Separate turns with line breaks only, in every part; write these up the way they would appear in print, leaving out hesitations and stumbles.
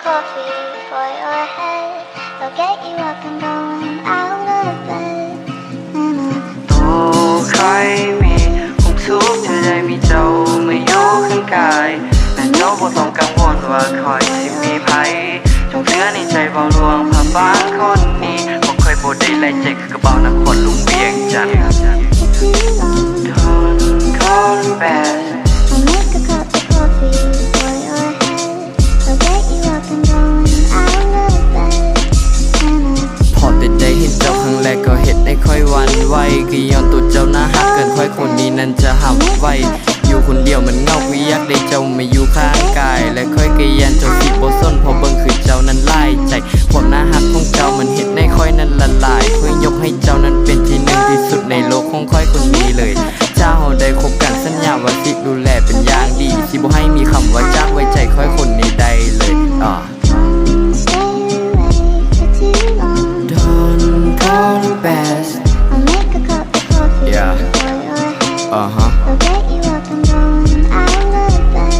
coffee for your head. I'll get you up and going out of bed.
ตัวใครมีความสุขเธอได้มีเจ้ามาอยู่ข้างกายและเจ้าบ่ต้องกังวลว่าคอยสิมีภัยจงเชื่อในใจเบาลวงพาบ้านคนนี้บ่เคยบ่ได้ไล่ใจคือกระเป๋านครลุงเวียงจันทร์ทนคนแบด
I'll make a cup of coffee for your head. I'll get you up and going out of bed.
พอแต่ได้เห็นเจ้าครั้งแรกก็เห็นได้ค่อยหวันไหวก็ย้อนตัวเจ้าหน้าหักเกินค่อยคนนี้นั้นจะหับไว้อยู่คนเดียวมันเงาก็อยากได้เจ้ามาอยู่ข้างกายและค่อยกยันเจ้าสิบ่สนพอเบิ่งคือเจ้านั้นไล่ใจความน่าหักของเจ้ามันเห็นในค่อยนั้นละลายค่อยยกให้เจ้านั้นเป็นที่หนึ่งที่สุดในโลกของค่อยคนนี้เลยเจ้าได้คบกันสัญญาว่าสิดูแลเป็นอย่างดีสิบ่ให้มีคำว่าจากไว้ใจค่อยคนนี้ได้เลย
Stay awake for too long.
Don't call the best
I'll make a cup of coffee
Yeah.
for your head.
Uh-huh
I'll get you up and going out of bed.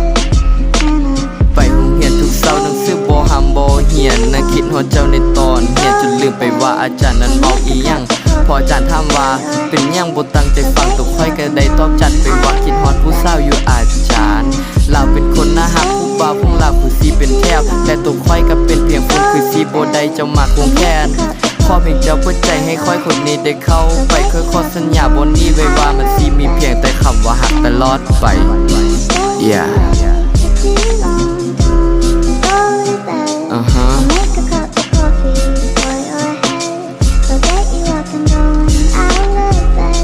ไปโรงเรียนทุกเสาร์หนังสือบ่ห้ามบ่เหียนนะคิดฮอดเจ้าในตอนเรียนจนลืมไปว่าอาจารย์นั้นเว้าอีหยังพออาจารย์ถามว่าเป็นหยังบ่ตั้งใจฟังตัวค่อยก็ได้ตอบจัดไปว่าคิดฮอดผู้สาวอยู่อาจารย์เราเป็นคนน่าฮักผู้บ่าวของเราคือสิเป็นแถวแต่ตัวค่อยก็เป็นเพียงคนคือสิบ่ได้เจ้ามาควงแขนขอเพียงเจ้าเปิดใจให้ค่อยคนนี้ได้เข้าไปเคยขอสัญญาบ่นี้ไว้ว่ามันสิมีเพียงแต่คำว่าฮักตลอดไป Yeah
Too long. Go to bed.
Uh-huh
I'll make a cup of coffee for your head. I'll get you up and going out of bed.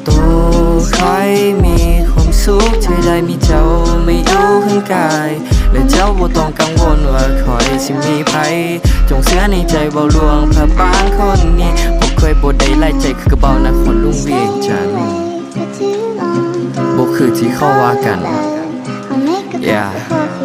ตัวใครมีความสุขเธอได้มีเจ้าไม่อยู่ข้างกายและเจ้าบ่ต้องกังวลว่าคอยสิมีภัยจงเชื่อในใจเบาลวงพระบางคนนี้บ่เคยบ่ได้ไล่ใจคือกระเป๋านครลุงเวียงจันทร์
For too long.
บ่คือที่เขาว่ากัน
I'll make a cup
Yeah
of coffee